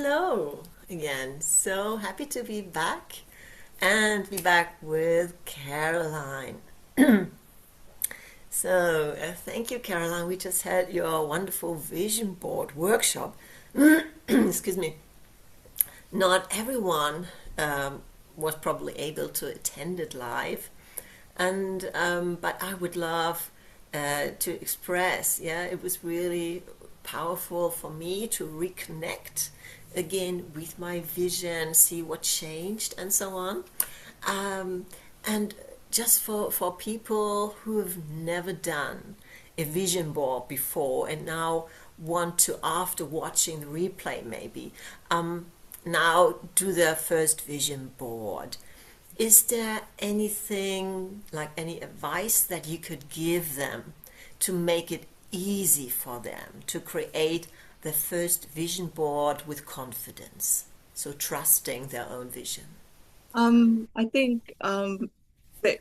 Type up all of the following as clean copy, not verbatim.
Hello again. So happy to be back and be back with Caroline. Thank you, Caroline. We just had your wonderful vision board workshop. Excuse me. Not everyone was probably able to attend it live, and but I would love to express. Yeah, it was really powerful for me to reconnect again with my vision, see what changed, and so on. And just for people who have never done a vision board before and now want to, after watching the replay, maybe now do their first vision board. Is there anything, like any advice that you could give them to make it easy for them to create the first vision board with confidence? So trusting their own vision. I think that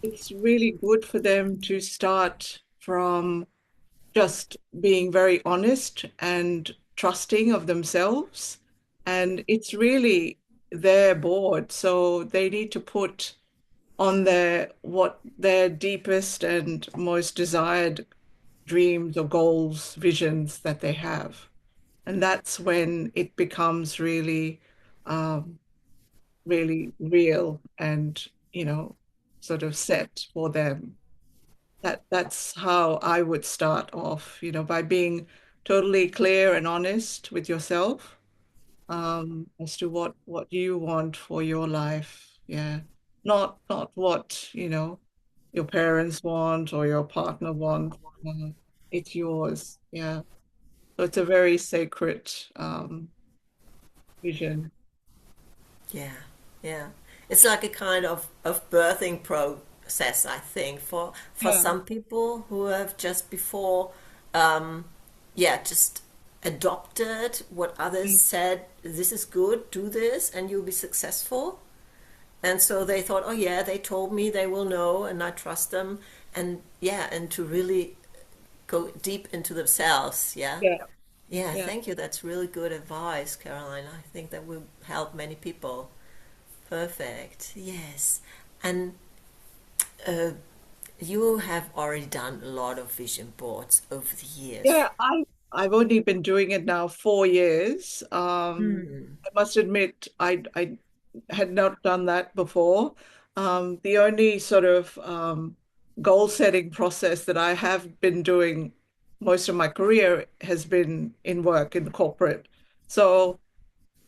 it's really good for them to start from just being very honest and trusting of themselves. And it's really their board. So they need to put on their deepest and most desired dreams or goals, visions that they have. And that's when it becomes um, really real and, sort of set for them. That's how I would start off, by being totally clear and honest with yourself, as to what you want for your life. Yeah. Not what, your parents want or your partner want. Uh, it's yours. Yeah. So it's a very sacred vision. Yeah, yeah. It's like a kind of birthing process, I think, for Yeah. some people who have just before, yeah, just adopted what others said, this is good, do this, and you'll be successful. And so they thought, oh yeah, they told me they will know, and I trust them. And yeah, and to really go deep into themselves. Yeah. Yeah. Yeah, Yeah. thank you. That's really good advice, Caroline. I think that will help many people. Perfect. Yes. And uh, you have already done a lot of vision boards over the years. Yeah, I've only been doing it now 4 years. Hmm. I must admit I had not done that before. The only sort of goal setting process that I have been doing most of my career has been in work in corporate. So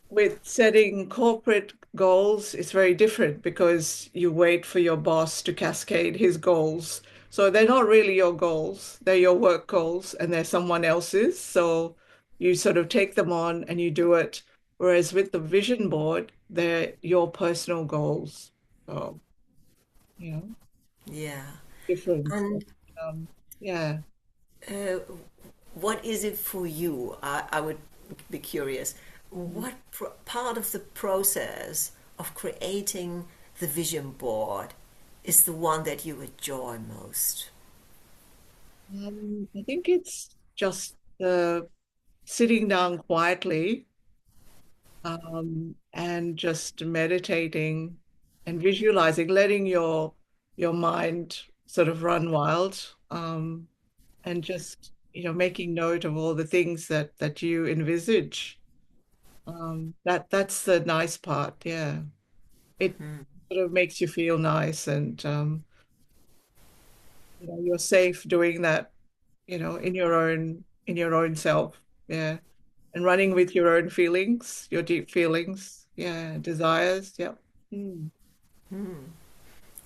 with setting corporate goals, it's very different because you wait for your boss to cascade his goals. So they're not really your goals, they're your work goals and they're someone else's. So you sort of take them on and you do it. Whereas with the vision board, they're your personal goals. So, you know, Yeah. different. And Um, yeah. uh, what is it for you? I would be curious. Mhm. What part of the process of creating the vision board is the one that you enjoy most? I think it's just sitting down quietly and just meditating and visualizing, letting your mind sort of run wild, and just making note of all the things that you envisage. That's the nice part. Yeah, it sort of makes you feel nice, and you're safe doing that. In your own self. Yeah, and running with your own feelings, your deep feelings. Yeah, desires. Yeah. Mm.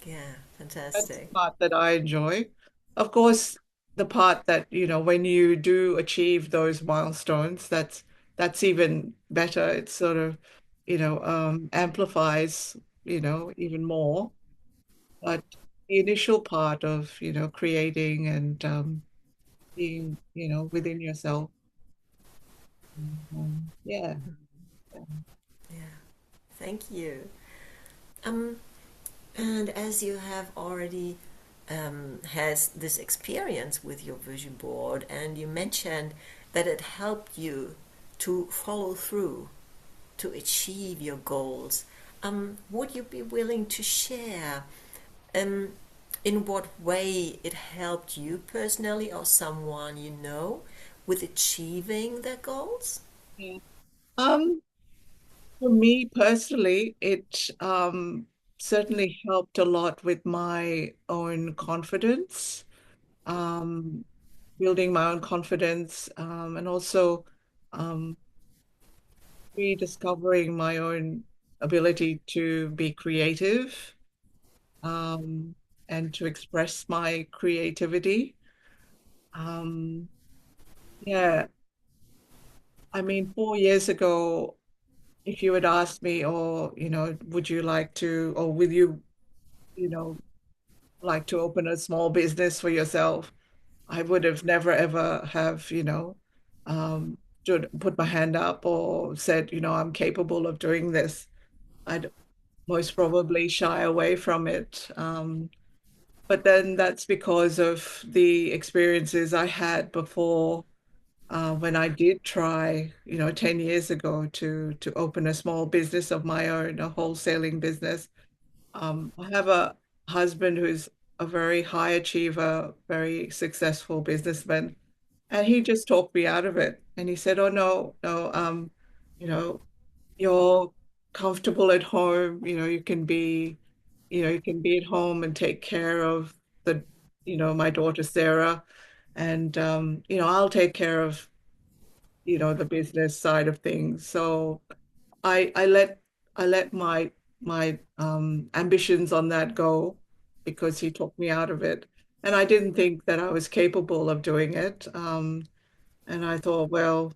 Yeah, That's the fantastic. part that I enjoy. Of course, the part that, when you do achieve those milestones, that's even better. It sort of, amplifies, even more. But the initial part of, creating and being, within yourself. Yeah. Yeah, thank you. Um, and as you have already has this experience with your vision board, and you mentioned that it helped you to follow through, to achieve your goals. Would you be willing to share um, in what way it helped you personally or someone you know with achieving their goals? Yeah. Um, for me personally, it certainly helped a lot with my own confidence, um, building my own confidence, and also um, rediscovering my own ability to be creative, um, and to express my creativity. Um, yeah, I mean, 4 years ago, if you had asked me, or, would you like to, or will you, you know, like to open a small business for yourself, I would have never ever have, um, put my hand up or said, I'm capable of doing this. I'd most probably shy away from it. But then that's because of the experiences I had before, when I did try, 10 years ago to open a small business of my own, a wholesaling business. I have a husband who's a very high achiever, very successful businessman, and he just talked me out of it. And he said, "Oh no, no, you know, you're comfortable at home. You can be at home and take care of the, my daughter Sarah, and I'll take care of, the business side of things." So I let my ambitions on that go because he talked me out of it. And I didn't think that I was capable of doing it. And I thought, well,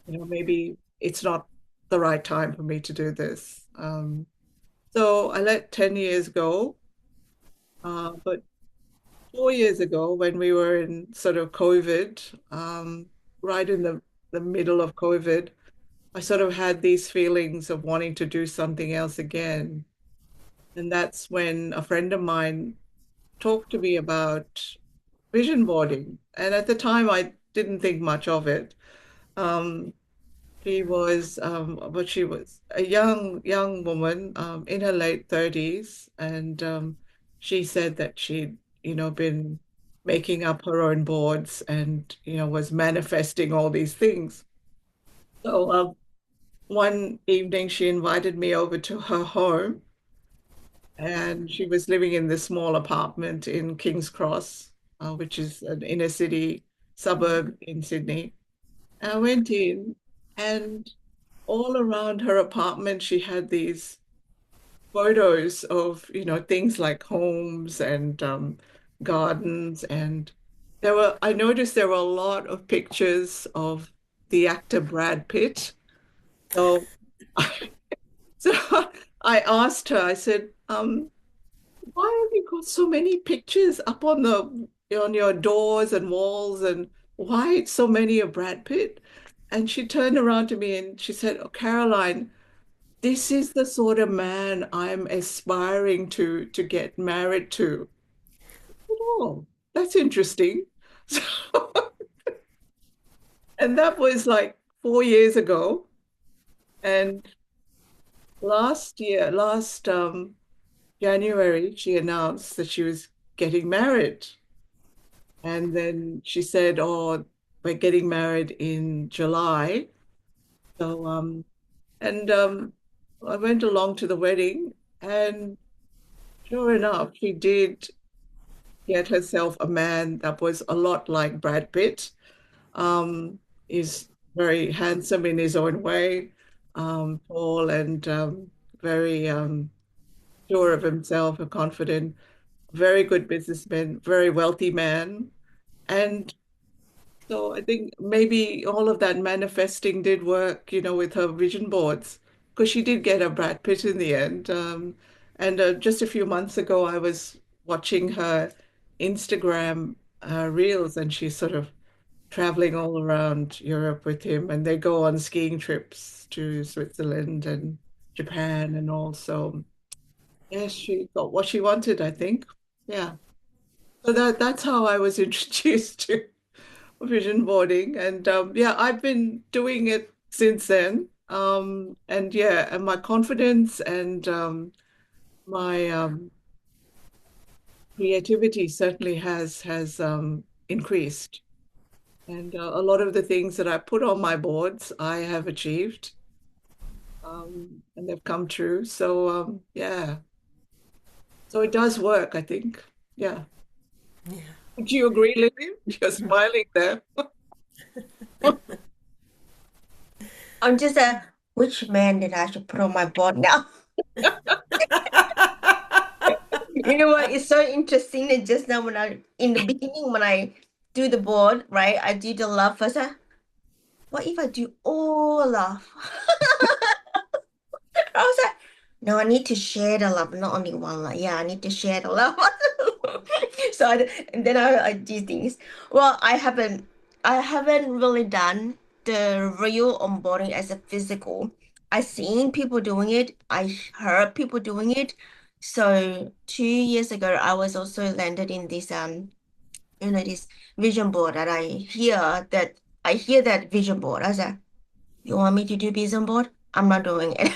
maybe it's not the right time for me to do this. So I let 10 years go. But 4 years ago, when we were in sort of COVID, right in the middle of COVID, I sort of had these feelings of wanting to do something else again. And that's when a friend of mine talked to me about vision boarding. And at the time, I didn't think much of it. Um, but she was a young woman, in her late 30s. And she said that she'd, been making up her own boards and, was manifesting all these things. So one evening, she invited me over to her home, and she was living in this small apartment in King's Cross, which is an inner city suburb in Sydney. And I went in, and all around her apartment, she had these photos of, things like homes and gardens. And I noticed there were a lot of pictures of the actor Brad Pitt. So So I asked her, I said, why have you got so many pictures up on your doors and walls, and why so many of Brad Pitt? And she turned around to me and she said, "Oh, Caroline, this is the sort of man I'm aspiring to get married to." Oh, that's interesting. So, and that was like 4 years ago. And last January, she announced that she was getting married. And then she said, "Oh, we're getting married in July." So, and I went along to the wedding, and sure enough, she did get herself a man that was a lot like Brad Pitt. He's very handsome in his own way, tall and very sure of himself and confident, very good businessman, very wealthy man. And so I think maybe all of that manifesting did work, with her vision boards, because she did get a Brad Pitt in the end. And just a few months ago, I was watching her Instagram reels, and she's sort of traveling all around Europe with him, and they go on skiing trips to Switzerland and Japan and all. So yes, she got what she wanted, I think. Yeah. So that's how I was introduced to vision boarding, and yeah, I've been doing it since then. And yeah, and my confidence and my creativity certainly has increased. And a lot of the things that I put on my boards, I have achieved, and they've come true. So yeah, so it does work, I think. Yeah. Yeah. Would you agree, Lily? You're smiling there. I'm just which man did I should put on my board now? You know what? It's so interesting that just now in the beginning, when I do the board, right? I do the love first. What if I do all love? I was like, no, I need to share the love, not only one love. Yeah, I need to share the love. So and then I do things. Well, I haven't really done the real onboarding as a physical. I seen people doing it. I heard people doing it. So 2 years ago, I was also landed in this this vision board that I hear that vision board. I said, you want me to do vision board? I'm not doing it.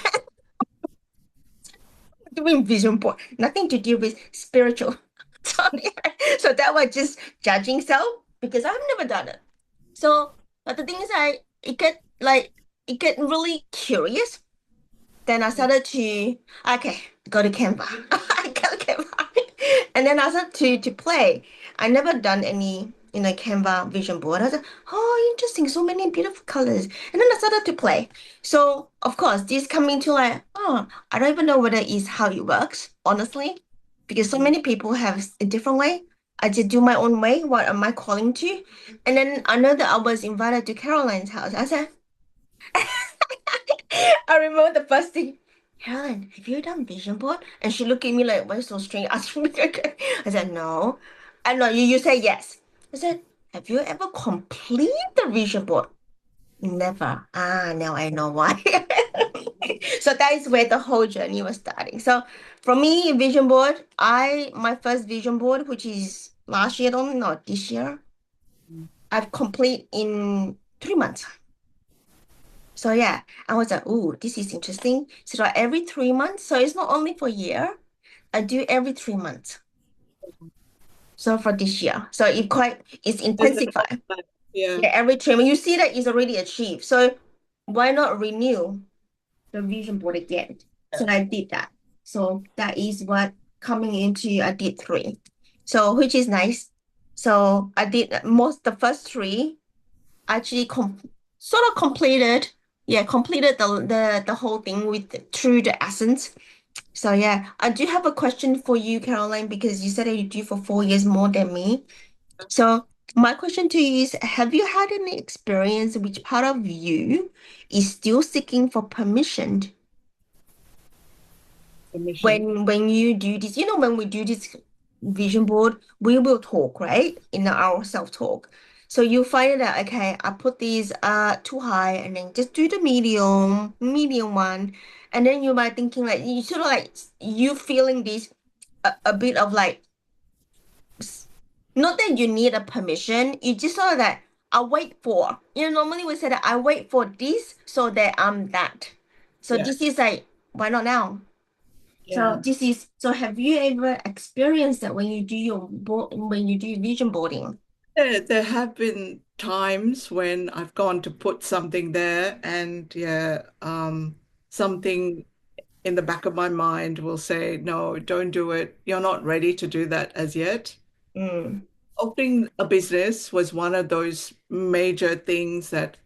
Doing vision board, nothing to do with spiritual. So, yeah. So that was just judging self because I've never done it. So, but the thing is, it get really curious. Then I started to okay go to Canva. I go to Canva, and then I started to play. I never done any Canva vision board. I said, oh, interesting, so many beautiful colors. And then I started to play. So of course, this coming to like, oh, I don't even know whether it's how it works, honestly, because so many people have a different way. I just do my own way. What am I calling to? And then I know that I was invited to Caroline's house. I said, I remember the first thing, Helen, have you done vision board? And she looked at me like, why so strange? Asking me again. I said, no. I know you say yes. I said, have you ever completed the vision board? Never. Ah, now I know why. So that is where the whole journey was starting. So for me, vision board, my first vision board, which is last year, don't know, this year, I've complete in 3 months. So yeah, I was like, "Ooh, this is interesting." So like every 3 months, so it's not only for a year. I do every 3 months. So for this year, so it's There's a intensified. plan. Yeah. Yeah, every 3 months, you see that it's already achieved. So why not renew the vision board again? So I did that. So that is what coming into I did three. So which is nice. So I did the first three actually sort of completed, yeah, completed the whole thing with through the essence. So yeah, I do have a question for you, Caroline, because you said that you do for 4 years more than me. So my question to you is, have you had any experience which part of you is still seeking for permission Permission. when you do this? When we do this vision board, we will talk, right? In our self-talk. So you find that okay, I put these too high and then just do the medium one. And then you might thinking like you sort of like you feeling this a bit of like not that you need a permission, you just sort of that I wait for. Normally we say that I wait for this so that I'm that. So Yeah. this is like, why not now? Yeah. So have you ever experienced that when you do when you do vision boarding? There have been times when I've gone to put something there and yeah, something in the back of my mind will say, no, don't do it. You're not ready to do that as yet. Mm, Opening a business was one of those major things that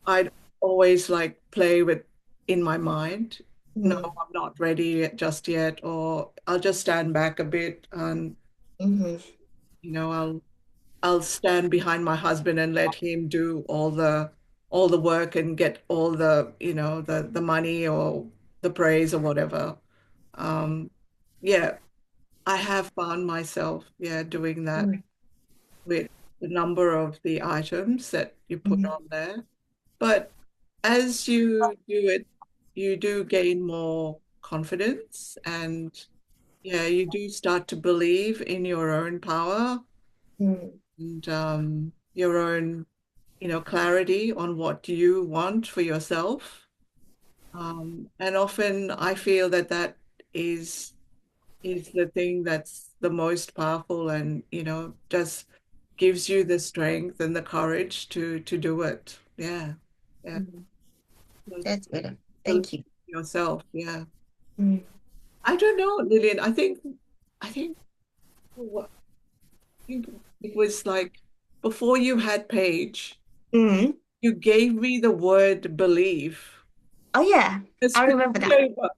I'd always like play with in my mind. No, mm, I'm not ready just yet, or I'll just stand back a bit and mm, I'll stand behind my husband and let him do all the work and get all the money or the praise or whatever. Um, yeah, I have found myself, yeah, doing that mm, with the number of the items that you put mm, on there. But as you do it, you do gain more confidence and yeah, you do start to believe in your own power. mm, And your own, clarity on what you want for yourself. And often I feel that is is the thing that's the most powerful and, just gives you the strength and the courage to do it. Yeah. Yeah. Mm. So That's good. believe Thank you. in yourself. Yeah. Mm. I don't know, Lillian. I think what I think it was like before you had Paige, Mm. you gave me the word believe. Oh yeah, A I remember that. screensaver.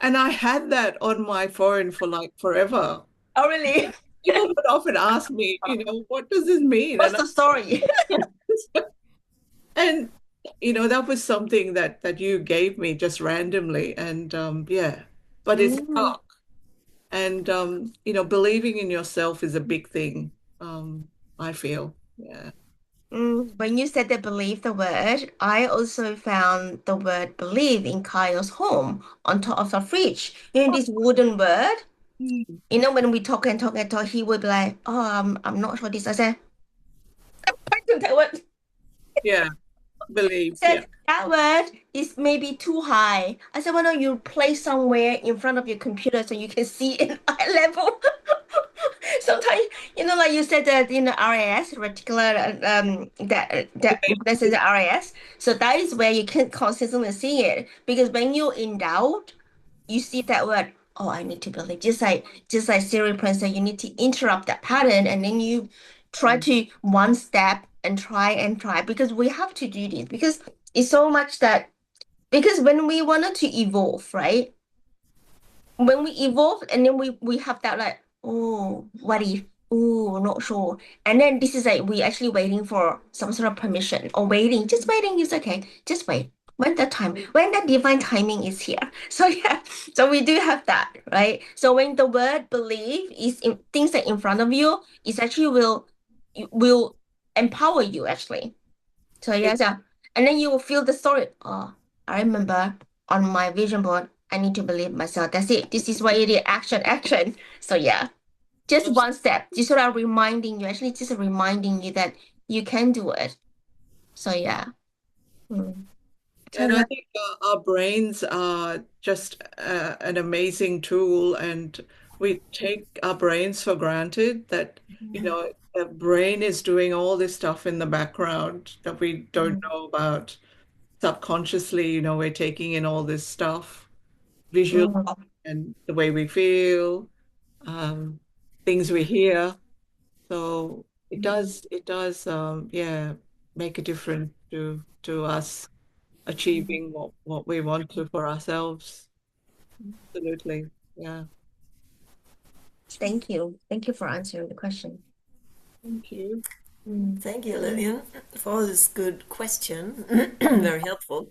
And I had that on my phone for like forever. Oh really? People would often ask me, what does this mean? What's the story? And that was something that you gave me just randomly. And yeah, but it's Mm. stuck. And believing in yourself is a big thing, I feel. Yeah. Mm. When you said that believe the word, I also found the word believe in Kyle's home on top of the fridge. This wooden word. Mm. When we talk and talk and talk, he would be like, "Oh, I'm not sure this." I said, "I don't know what." Yeah, believe. Yeah. Said that word is maybe too high. I said, why don't you place somewhere in front of your computer so you can see in eye level? Sometimes, like you said that in the RAS, reticular, that that's in the RAS. So that is where you can consistently see it because when you're in doubt, you see that word. Oh, I need to believe. Just like Siri Prince, you need to interrupt that pattern, and then you try to one step and try because we have to do this because it's so much that because when we wanted to evolve, right? When we evolve and then we have that like, oh, what if? Oh, not sure. And then this is like we actually waiting for some sort of permission or waiting. Just waiting is okay. Just wait. When that divine timing is here. So yeah, so we do have that, right? So when the word believe is in things that in front of you, it actually will empower you actually. So yes, yeah. And then you will feel the story. Oh, I remember on my vision board, I need to believe myself. That's it. This is what it is. Action, action. So yeah, just one step. Just sort of reminding you, actually just reminding you that you can do it. So yeah. Mm. So And I yeah. think our brains are just an amazing tool, and we take our brains for granted that, the brain is doing all this stuff in the background that we don't Mm. know about. Subconsciously, we're taking in all this stuff, visual Mm. and the way we feel, um, things we hear. So it does, yeah, make a difference to us Mm. achieving what we want to for ourselves. Absolutely. Yeah. Thank you. Thank you for answering the question. Thank you. Mm. Thank you, Lillian, for this good question. Very helpful.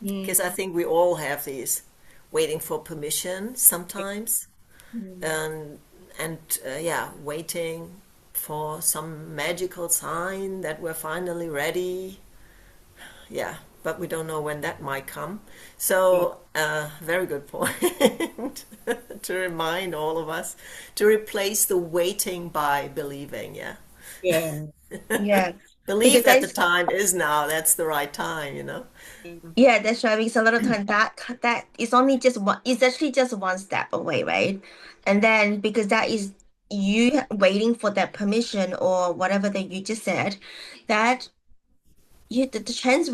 Mm. Because I think we all have these waiting for permission sometimes, Mm. and yeah, waiting for some magical sign that we're finally ready. Yeah, but we don't know when that might come. Yeah. So, very good point to remind all of us to replace the waiting by believing. Yeah, Yeah. Yeah. Because believe that the that's time is now. That's the right time. Yeah, that's right. Because a lot of time that is only just one. It's actually just one step away, right? And then because that is you waiting for that permission or whatever that you just said, that the chance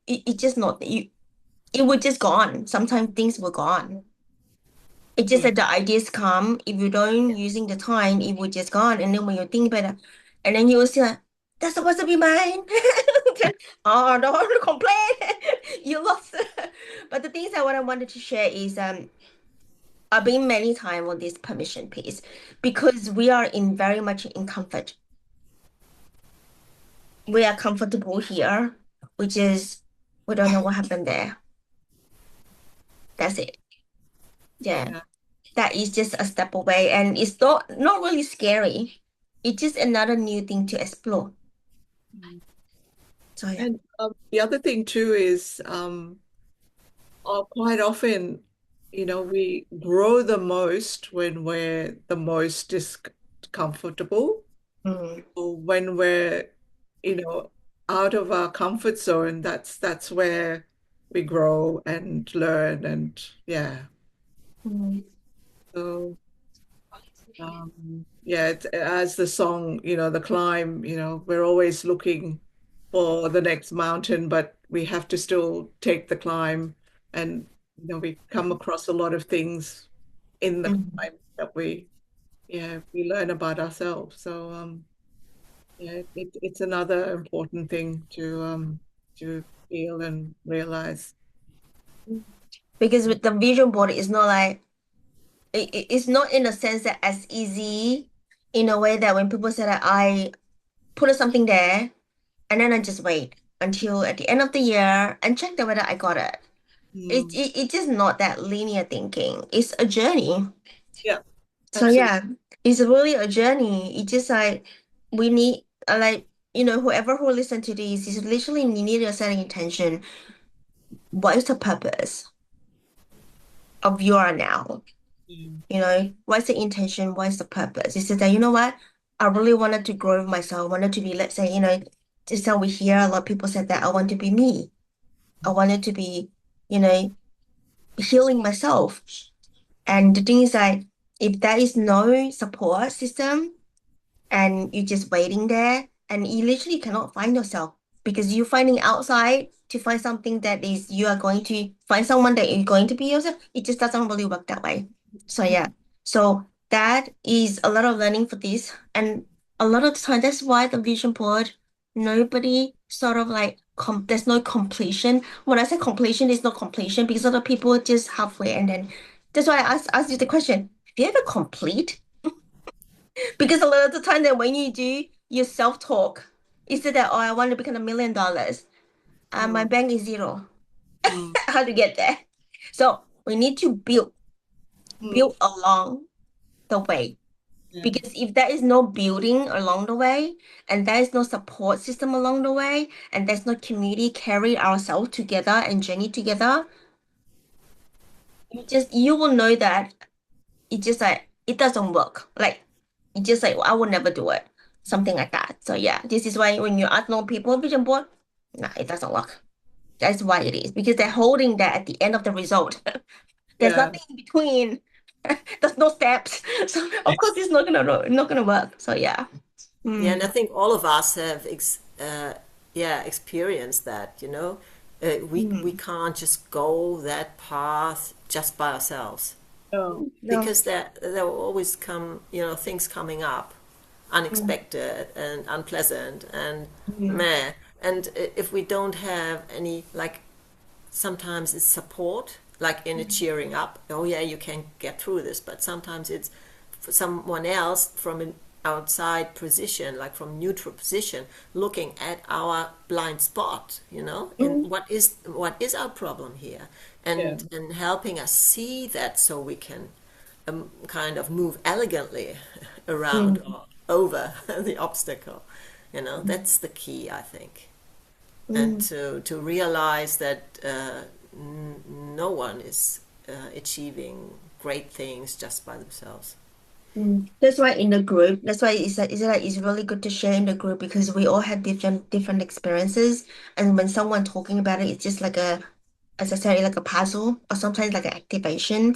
it just not you it would just gone. Sometimes things were gone. It's just Yeah. that the ideas come. If you don't using the time, it would just gone. And then when you think about it, and then you will see like, that's supposed to be mine. Oh, don't complain. You lost. But the things that what I wanted to share is I've been many times on this permission piece because we are in very much in comfort. We are comfortable here, which is we don't know what happened there. That's it. Yeah. Yeah. That is just a step away and it's not really scary. It's just another new thing to explore. Mm. So yeah. And the other thing too is quite often, we grow the most when we're the most discomfortable, Mm. or when we're you know, out of our comfort zone, that's where we grow and learn and yeah. Mm. So yeah, as the song, the climb, we're always looking for the next mountain, but we have to still take the climb. And, we come across a lot of things in the Mm. climb that we learn about ourselves. So, yeah, it's another important thing to feel and realize. Because with the vision board, it's not like it's not in a sense that as easy in a way that when people say that I put something there and then I just wait until at the end of the year and check that whether I got it. Mm, It's just not that linear thinking. It's a journey. yeah, So absolutely. yeah, it's really a journey. It's just like we need like whoever who listen to this is literally you need to set an intention. What is the purpose of you are now? Mm, What's the intention? What's the purpose? Is it that what? I really wanted to grow myself, wanted to be, let's say, just how we hear a lot of people said that I want to be me. I wanted to be, you know, healing myself. And the thing is that if there is no support system, and you're just waiting there and you literally cannot find yourself because you're finding outside to find something that is you are going to find someone that you're going to be yourself. It just doesn't really work that way. So yeah, so that is a lot of learning for this, and a lot of the time that's why the vision board, nobody sort of like there's no completion. When I say completion, there's no completion because other people just halfway, and then that's why I asked you the question, have you ever complete? Because a lot of the time that when you do your self-talk, is it that, oh, I want to become $1 million, and my mm, bank is zero. mm, How to get there? So we need to mm, build along the way. yeah, Because if there is no building along the way, and there is no support system along the way, and there's no community carry ourselves together and journey together, you will know that it just like it doesn't work. Like it just like I would never do it. Something like that. So yeah, this is why when you ask no people vision board, no, it doesn't work. That's why it is. Because they're holding that at the end of the result. There's yeah, nothing in between. There's no steps. So of course it's not gonna work. So yeah. Yeah, and I Mm. think all of us have yeah, experienced that, we Mm. can't just go that path just by ourselves no, No. because there will always come, things coming up, Mm. unexpected and unpleasant and Mm. meh. And if we don't have any, like, sometimes it's support, like in a cheering up. Oh yeah, you can get through this. But sometimes it's for someone else from an outside position, like from neutral position, looking at our blind spot, and Mm. what is our problem here, yeah, and helping us see that so we can kind of move elegantly around Mm. or over the obstacle. That's the key, I think, and Mm. to realize that no one is achieving great things just by themselves. Mm. That's why in the group, that's why it's really good to share in the group because we all had different experiences. And when someone talking about it, it's just like as I said, like a puzzle or sometimes like an activation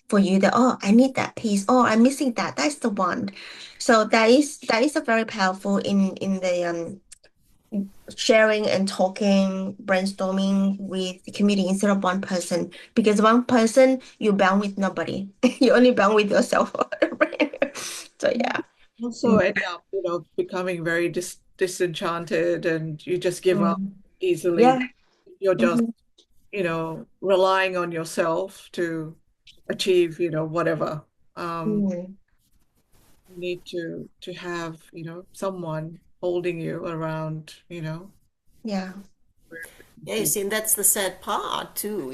for you that, oh, I need that piece. Oh, I'm missing that. That's the one. So that is a very powerful in the sharing and talking, brainstorming with the community instead of one person. Because one person, you're bound with nobody. You're only bound with yourself. So yeah. also Mm. end up, becoming very disenchanted and you just give up Mm. easily. Yeah. You're just, Mhm. relying on yourself to achieve, whatever. Um, Mm. you need to have, someone holding you around, Yeah. where you Yeah, you feel. see, and that's the sad part too,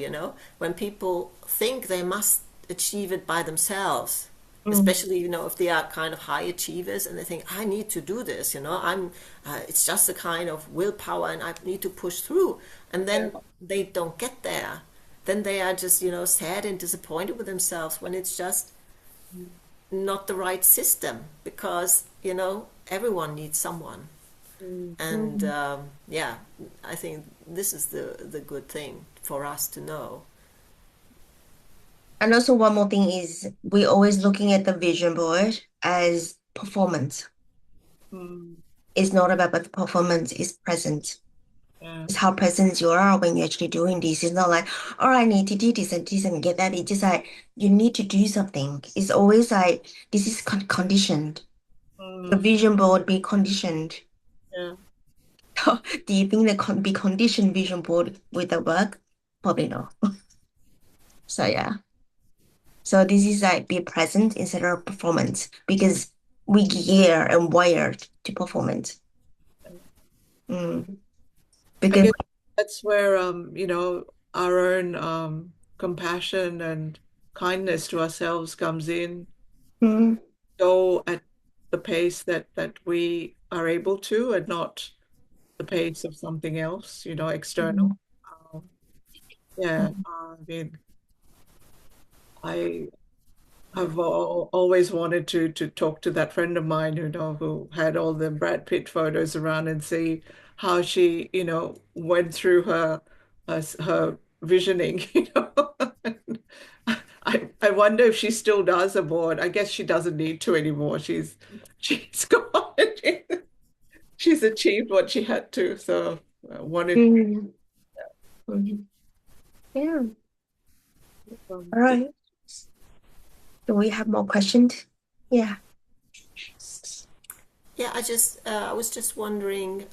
when people think they must achieve it by themselves, Mm. especially, if they are kind of high achievers and they think, I need to do this, it's just a kind of willpower and I need to push through. And Yeah. then they don't get there. Then they are just, sad and disappointed with themselves when it's just not the right system because, everyone needs someone. And Mm. yeah, I think this is the good thing for us to know. And also one more thing is we're always looking at the vision board as performance. Mm, It's not about the performance, it's present. yeah. It's how present you are when you're actually doing this. It's not like, oh, I need to do this and get that. It's just like you need to do something. It's always like this is conditioned. The Mm, vision board be conditioned. yeah. Do you think that be conditioned vision board with the work? Probably not. So yeah. So this is like be present instead of performance because we gear and wired to performance. Mm. I Because guess that's where our own compassion and kindness to ourselves comes in. mm, Go at the pace that we are able to, and not the pace of something else, external. mm, Um, yeah, I mean, I I've always wanted to talk to that friend of mine, who had all the Brad Pitt photos around and see how she, went through her visioning, I wonder if she still does a board. I guess she doesn't need to anymore. She's gone. She's achieved what she had to. So I wanted mm, mm. Yeah. All to, right. Do we have more questions? Yeah. Yeah, I was just wondering,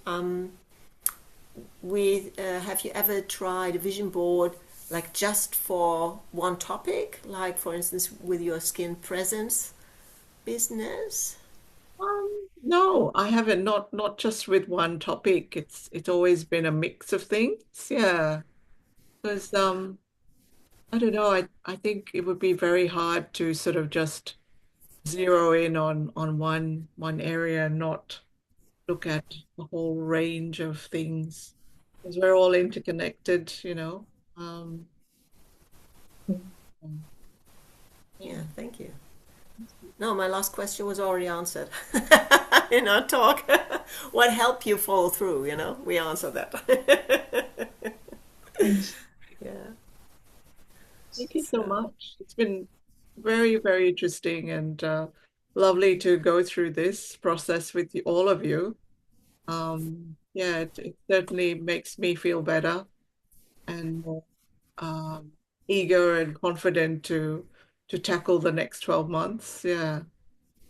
with have you ever tried a vision board like just for one topic, like for instance with your skin presence business? no, I haven't. Not just with one topic. It's always been a mix of things. Yeah, because I don't know. I think it would be very hard to sort of just zero in on one area and not look at the whole range of things, because we're all interconnected. Um, Mm. yeah. Yeah, thank you. No, my last question was already answered in our talk. What helped you follow through? We answered that. Thanks. Yeah. Thank you so So much. It's been very, very interesting and lovely to go through this process with all of you. Yeah, it certainly makes me feel better and more um, eager and confident to tackle the next 12 months. Yeah.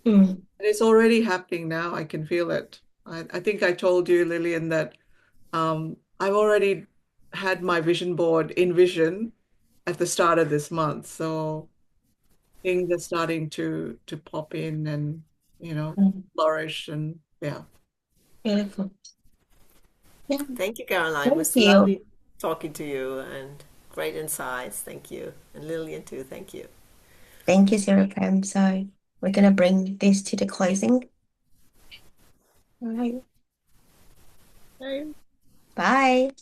Mm, And it's already happening now. I can feel it. I think I told you, Lillian, that I've already had my vision board in vision at the start of this month. So things are starting to pop in and, mm. flourish, and yeah. Beautiful. Yeah. thank you, Caroline. It Thank was you. lovely talking to you and great insights. Thank you. And Lillian too. Thank you. Thank you, Sarah Pam. So we're gonna bring this to the closing. All right. Okay. Bye.